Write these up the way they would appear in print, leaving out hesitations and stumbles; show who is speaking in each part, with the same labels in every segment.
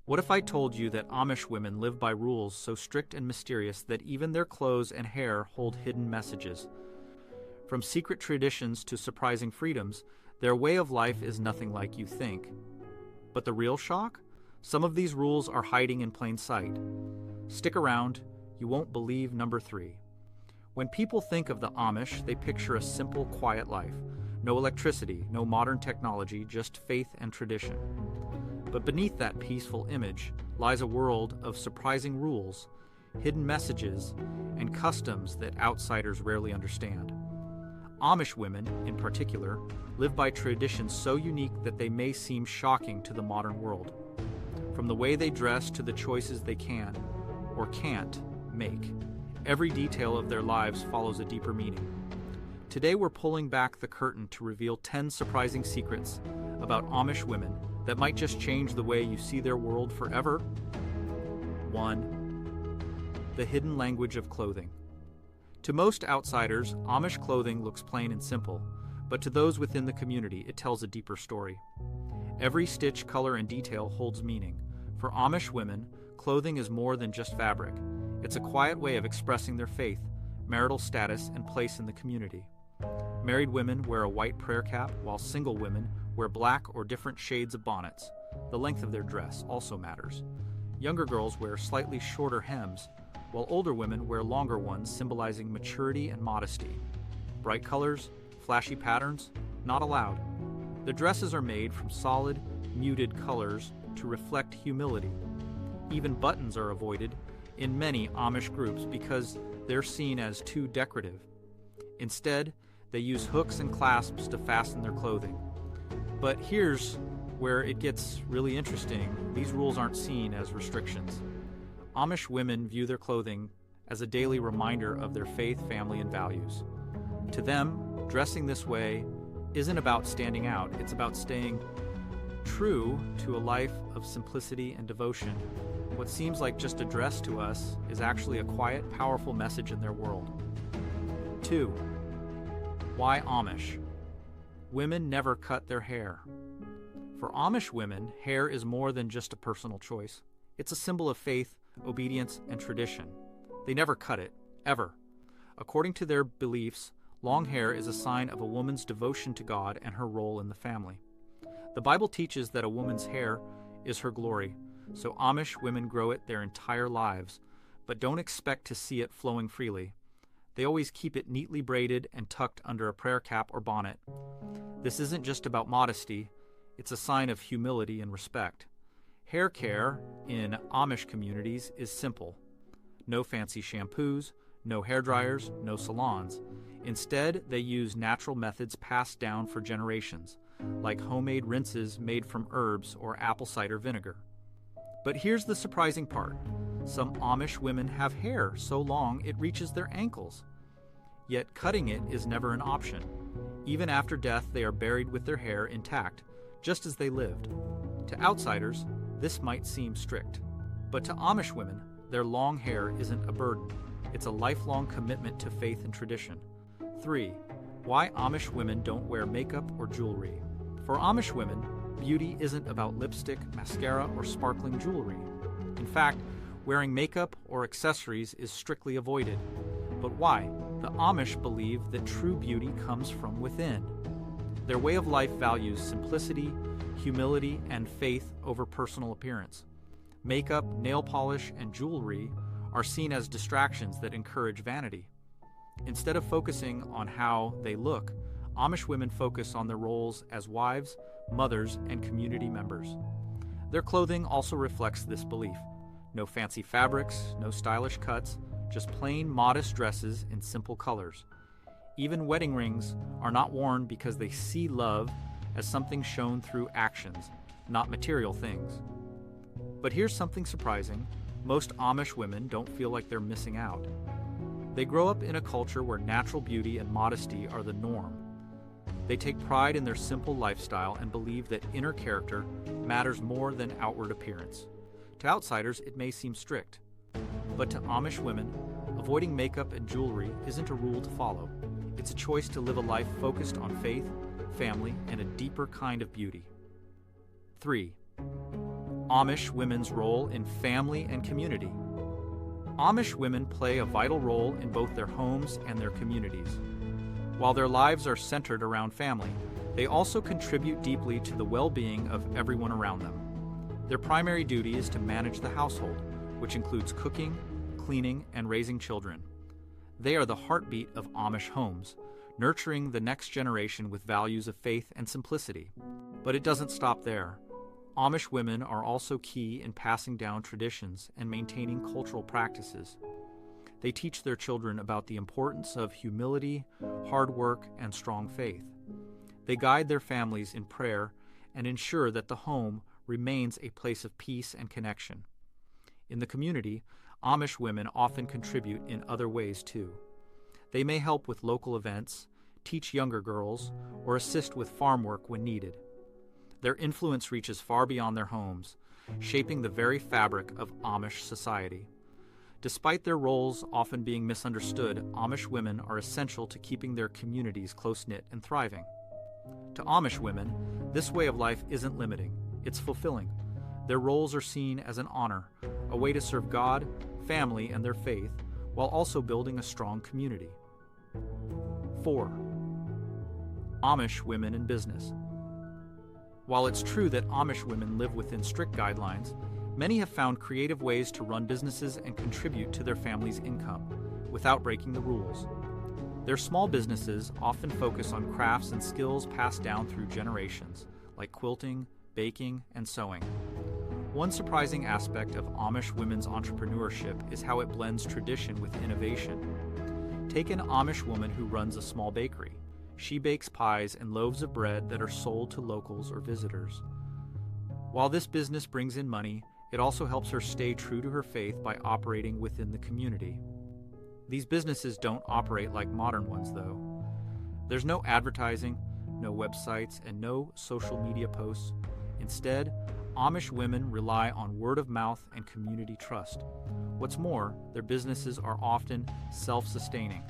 Speaker 1: What if I told you that Amish women live by rules so strict and mysterious that even their clothes and hair hold hidden messages? From secret traditions to surprising freedoms, their way of life is nothing like you think. But the real shock? Some of these rules are hiding in plain sight. Stick around, you won't believe number 3. When people think of the Amish, they picture a simple, quiet life. No electricity, no modern technology, just faith and tradition. But beneath that peaceful image lies a world of surprising rules, hidden messages, and customs that outsiders rarely understand. Amish women, in particular, live by traditions so unique that they may seem shocking to the modern world. From the way they dress to the choices they can, or can't, make, every detail of their lives follows a deeper meaning. Today we're pulling back the curtain to reveal 10 surprising secrets about Amish women that might just change the way you see their world forever. 1. The hidden language of clothing. To most outsiders, Amish clothing looks plain and simple, but to those within the community, it tells a deeper story. Every stitch, color, and detail holds meaning. For Amish women, clothing is more than just fabric. It's a quiet way of expressing their faith, marital status, and place in the community. Married women wear a white prayer cap, while single women wear black or different shades of bonnets. The length of their dress also matters. Younger girls wear slightly shorter hems, while older women wear longer ones, symbolizing maturity and modesty. Bright colors, flashy patterns, not allowed. The dresses are made from solid, muted colors to reflect humility. Even buttons are avoided in many Amish groups because they're seen as too decorative. Instead, they use hooks and clasps to fasten their clothing. But here's where it gets really interesting. These rules aren't seen as restrictions. Amish women view their clothing as a daily reminder of their faith, family, and values. To them, dressing this way isn't about standing out, it's about staying true to a life of simplicity and devotion. What seems like just a dress to us is actually a quiet, powerful message in their world. 2. Why Amish? Women never cut their hair. For Amish women, hair is more than just a personal choice. It's a symbol of faith, obedience, and tradition. They never cut it, ever. According to their beliefs, long hair is a sign of a woman's devotion to God and her role in the family. The Bible teaches that a woman's hair is her glory, so Amish women grow it their entire lives, but don't expect to see it flowing freely. They always keep it neatly braided and tucked under a prayer cap or bonnet. This isn't just about modesty, it's a sign of humility and respect. Hair care in Amish communities is simple. No fancy shampoos, no hair dryers, no salons. Instead, they use natural methods passed down for generations, like homemade rinses made from herbs or apple cider vinegar. But here's the surprising part. Some Amish women have hair so long it reaches their ankles. Yet cutting it is never an option. Even after death, they are buried with their hair intact, just as they lived. To outsiders, this might seem strict. But to Amish women, their long hair isn't a burden. It's a lifelong commitment to faith and tradition. 3. Why Amish women don't wear makeup or jewelry. For Amish women, beauty isn't about lipstick, mascara, or sparkling jewelry. In fact, wearing makeup or accessories is strictly avoided. But why? The Amish believe that true beauty comes from within. Their way of life values simplicity, humility, and faith over personal appearance. Makeup, nail polish, and jewelry are seen as distractions that encourage vanity. Instead of focusing on how they look, Amish women focus on their roles as wives, mothers, and community members. Their clothing also reflects this belief. No fancy fabrics, no stylish cuts, just plain, modest dresses in simple colors. Even wedding rings are not worn because they see love as something shown through actions, not material things. But here's something surprising. Most Amish women don't feel like they're missing out. They grow up in a culture where natural beauty and modesty are the norm. They take pride in their simple lifestyle and believe that inner character matters more than outward appearance. To outsiders, it may seem strict. But to Amish women, avoiding makeup and jewelry isn't a rule to follow. It's a choice to live a life focused on faith, family, and a deeper kind of beauty. 3. Amish women's role in family and community. Amish women play a vital role in both their homes and their communities. While their lives are centered around family, they also contribute deeply to the well-being of everyone around them. Their primary duty is to manage the household, which includes cooking, cleaning, and raising children. They are the heartbeat of Amish homes, nurturing the next generation with values of faith and simplicity. But it doesn't stop there. Amish women are also key in passing down traditions and maintaining cultural practices. They teach their children about the importance of humility, hard work, and strong faith. They guide their families in prayer and ensure that the home remains a place of peace and connection. In the community, Amish women often contribute in other ways too. They may help with local events, teach younger girls, or assist with farm work when needed. Their influence reaches far beyond their homes, shaping the very fabric of Amish society. Despite their roles often being misunderstood, Amish women are essential to keeping their communities close-knit and thriving. To Amish women, this way of life isn't limiting, it's fulfilling. Their roles are seen as an honor, a way to serve God, family, and their faith, while also building a strong community. 4. Amish women in business. While it's true that Amish women live within strict guidelines, many have found creative ways to run businesses and contribute to their family's income without breaking the rules. Their small businesses often focus on crafts and skills passed down through generations, like quilting, baking, and sewing. One surprising aspect of Amish women's entrepreneurship is how it blends tradition with innovation. Take an Amish woman who runs a small bakery. She bakes pies and loaves of bread that are sold to locals or visitors. While this business brings in money, it also helps her stay true to her faith by operating within the community. These businesses don't operate like modern ones, though. There's no advertising, no websites, and no social media posts. Instead, Amish women rely on word of mouth and community trust. What's more, their businesses are often self-sustaining,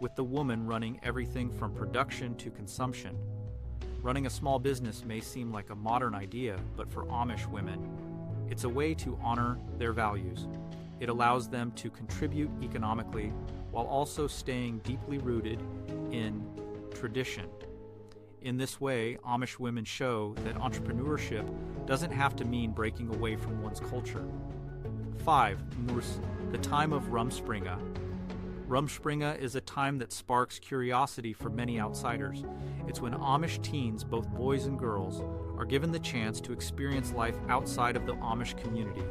Speaker 1: with the woman running everything from production to consumption. Running a small business may seem like a modern idea, but for Amish women, it's a way to honor their values. It allows them to contribute economically while also staying deeply rooted in tradition. In this way, Amish women show that entrepreneurship doesn't have to mean breaking away from one's culture. 5. The time of Rumspringa. Rumspringa is a time that sparks curiosity for many outsiders. It's when Amish teens, both boys and girls, are given the chance to experience life outside of the Amish community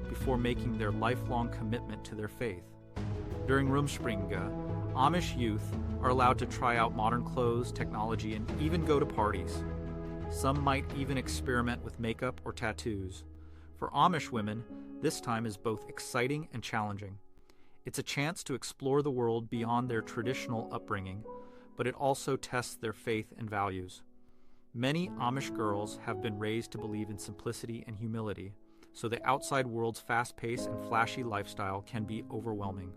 Speaker 1: before making their lifelong commitment to their faith. During Rumspringa, Amish youth are allowed to try out modern clothes, technology, and even go to parties. Some might even experiment with makeup or tattoos. For Amish women, this time is both exciting and challenging. It's a chance to explore the world beyond their traditional upbringing, but it also tests their faith and values. Many Amish girls have been raised to believe in simplicity and humility, so the outside world's fast-paced and flashy lifestyle can be overwhelming.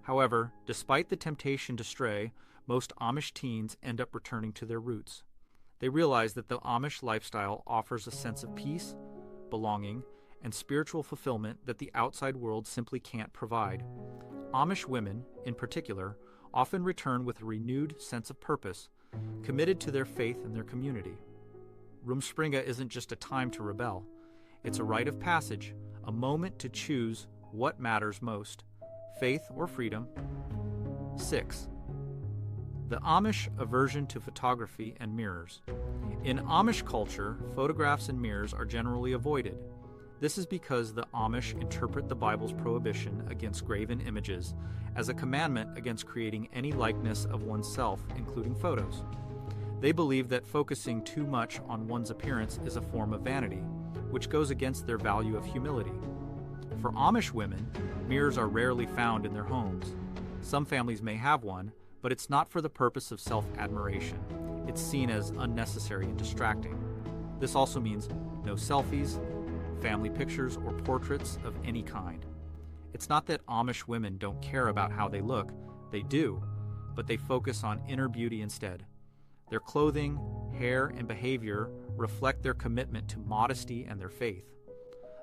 Speaker 1: However, despite the temptation to stray, most Amish teens end up returning to their roots. They realize that the Amish lifestyle offers a sense of peace, belonging, and spiritual fulfillment that the outside world simply can't provide. Amish women, in particular, often return with a renewed sense of purpose, committed to their faith and their community. Rumspringa isn't just a time to rebel. It's a rite of passage, a moment to choose what matters most, faith or freedom. 6. The Amish aversion to photography and mirrors. In Amish culture, photographs and mirrors are generally avoided. This is because the Amish interpret the Bible's prohibition against graven images as a commandment against creating any likeness of oneself, including photos. They believe that focusing too much on one's appearance is a form of vanity, which goes against their value of humility. For Amish women, mirrors are rarely found in their homes. Some families may have one, but it's not for the purpose of self-admiration. It's seen as unnecessary and distracting. This also means no selfies, family pictures, or portraits of any kind. It's not that Amish women don't care about how they look. They do, but they focus on inner beauty instead. Their clothing, hair, and behavior reflect their commitment to modesty and their faith.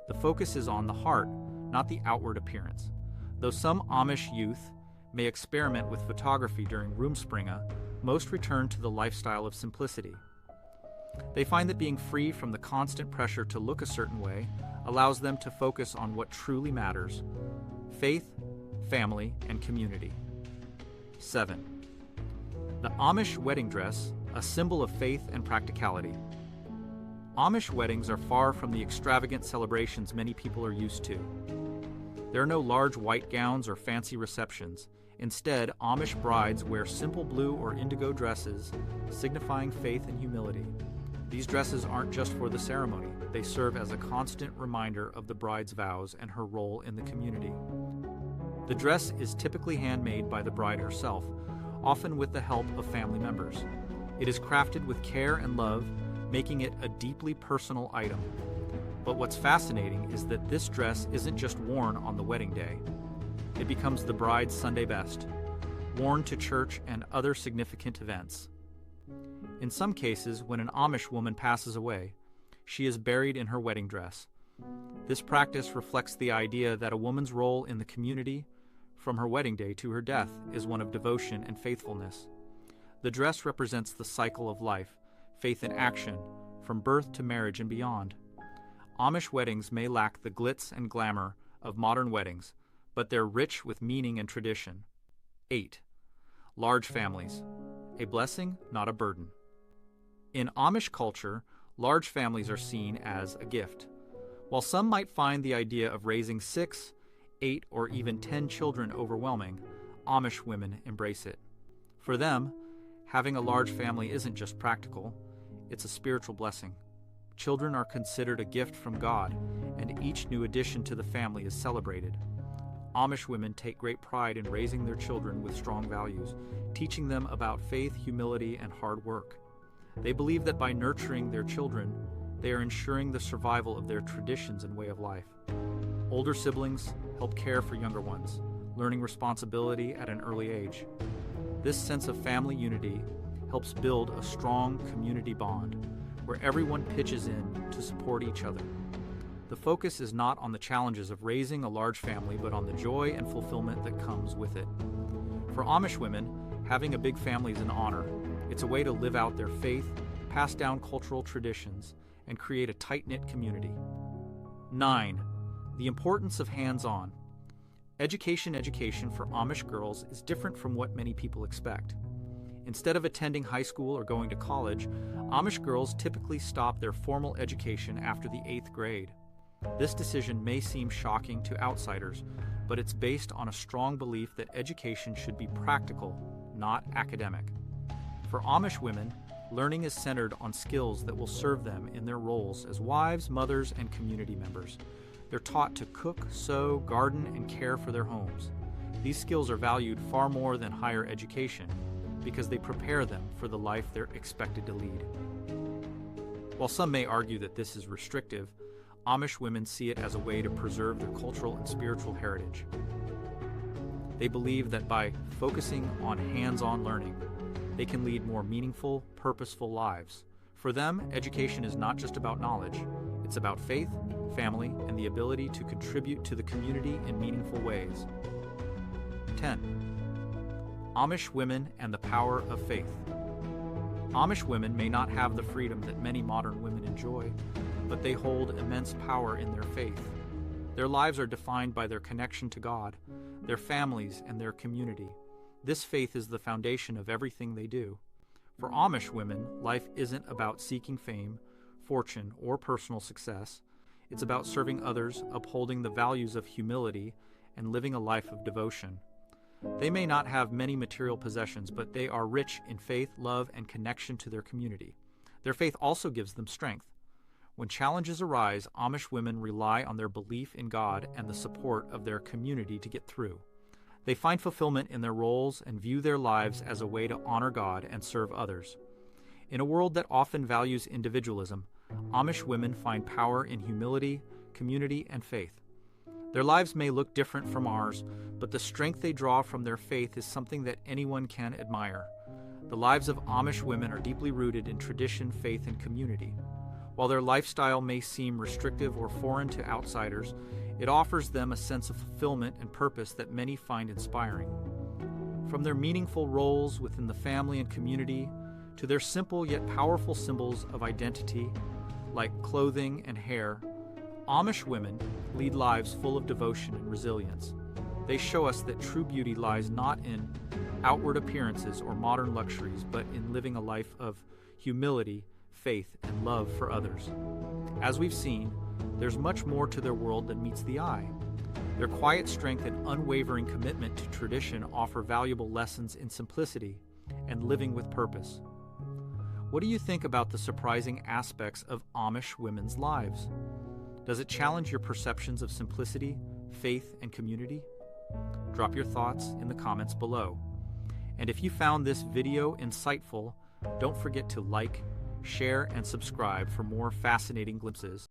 Speaker 1: The focus is on the heart, not the outward appearance. Though some Amish youth may experiment with photography during Rumspringa, most return to the lifestyle of simplicity. They find that being free from the constant pressure to look a certain way allows them to focus on what truly matters: faith, family, and community. 7. The Amish wedding dress, a symbol of faith and practicality. Amish weddings are far from the extravagant celebrations many people are used to. There are no large white gowns or fancy receptions. Instead, Amish brides wear simple blue or indigo dresses, signifying faith and humility. These dresses aren't just for the ceremony. They serve as a constant reminder of the bride's vows and her role in the community. The dress is typically handmade by the bride herself, often with the help of family members. It is crafted with care and love, making it a deeply personal item. But what's fascinating is that this dress isn't just worn on the wedding day. It becomes the bride's Sunday best, worn to church and other significant events. In some cases, when an Amish woman passes away, she is buried in her wedding dress. This practice reflects the idea that a woman's role in the community, from her wedding day to her death, is one of devotion and faithfulness. The dress represents the cycle of life, faith in action, from birth to marriage and beyond. Amish weddings may lack the glitz and glamour of modern weddings, but they're rich with meaning and tradition. 8. Large families. A blessing, not a burden. In Amish culture, large families are seen as a gift. While some might find the idea of raising 6, 8, or even 10 children overwhelming, Amish women embrace it. For them, having a large family isn't just practical, it's a spiritual blessing. Children are considered a gift from God, and each new addition to the family is celebrated. Amish women take great pride in raising their children with strong values, teaching them about faith, humility, and hard work. They believe that by nurturing their children, they are ensuring the survival of their traditions and way of life. Older siblings help care for younger ones, learning responsibility at an early age. This sense of family unity helps build a strong community bond, where everyone pitches in to support each other. The focus is not on the challenges of raising a large family, but on the joy and fulfillment that comes with it. For Amish women, having a big family is an honor. It's a way to live out their faith, pass down cultural traditions, and create a tight-knit community. 9. The importance of hands-on. Education for Amish girls is different from what many people expect. Instead of attending high school or going to college, Amish girls typically stop their formal education after the 8th grade. This decision may seem shocking to outsiders, but it's based on a strong belief that education should be practical, not academic. For Amish women, learning is centered on skills that will serve them in their roles as wives, mothers, and community members. They're taught to cook, sew, garden, and care for their homes. These skills are valued far more than higher education because they prepare them for the life they're expected to lead. While some may argue that this is restrictive, Amish women see it as a way to preserve their cultural and spiritual heritage. They believe that by focusing on hands-on learning, they can lead more meaningful, purposeful lives. For them, education is not just about knowledge. It's about faith, family, and the ability to contribute to the community in meaningful ways. 10. Amish women and the power of faith. Amish women may not have the freedom that many modern women enjoy, but they hold immense power in their faith. Their lives are defined by their connection to God, their families, and their community. This faith is the foundation of everything they do. For Amish women, life isn't about seeking fame, fortune, or personal success. It's about serving others, upholding the values of humility, and living a life of devotion. They may not have many material possessions, but they are rich in faith, love, and connection to their community. Their faith also gives them strength. When challenges arise, Amish women rely on their belief in God and the support of their community to get through. They find fulfillment in their roles and view their lives as a way to honor God and serve others. In a world that often values individualism, Amish women find power in humility, community, and faith. Their lives may look different from ours, but the strength they draw from their faith is something that anyone can admire. The lives of Amish women are deeply rooted in tradition, faith, and community. While their lifestyle may seem restrictive or foreign to outsiders, it offers them a sense of fulfillment and purpose that many find inspiring. From their meaningful roles within the family and community to their simple yet powerful symbols of identity, like clothing and hair, Amish women lead lives full of devotion and resilience. They show us that true beauty lies not in outward appearances or modern luxuries, but in living a life of humility, faith, and love for others. As we've seen, there's much more to their world than meets the eye. Their quiet strength and unwavering commitment to tradition offer valuable lessons in simplicity and living with purpose. What do you think about the surprising aspects of Amish women's lives? Does it challenge your perceptions of simplicity, faith, and community? Drop your thoughts in the comments below. And if you found this video insightful, don't forget to like, share, and subscribe for more fascinating glimpses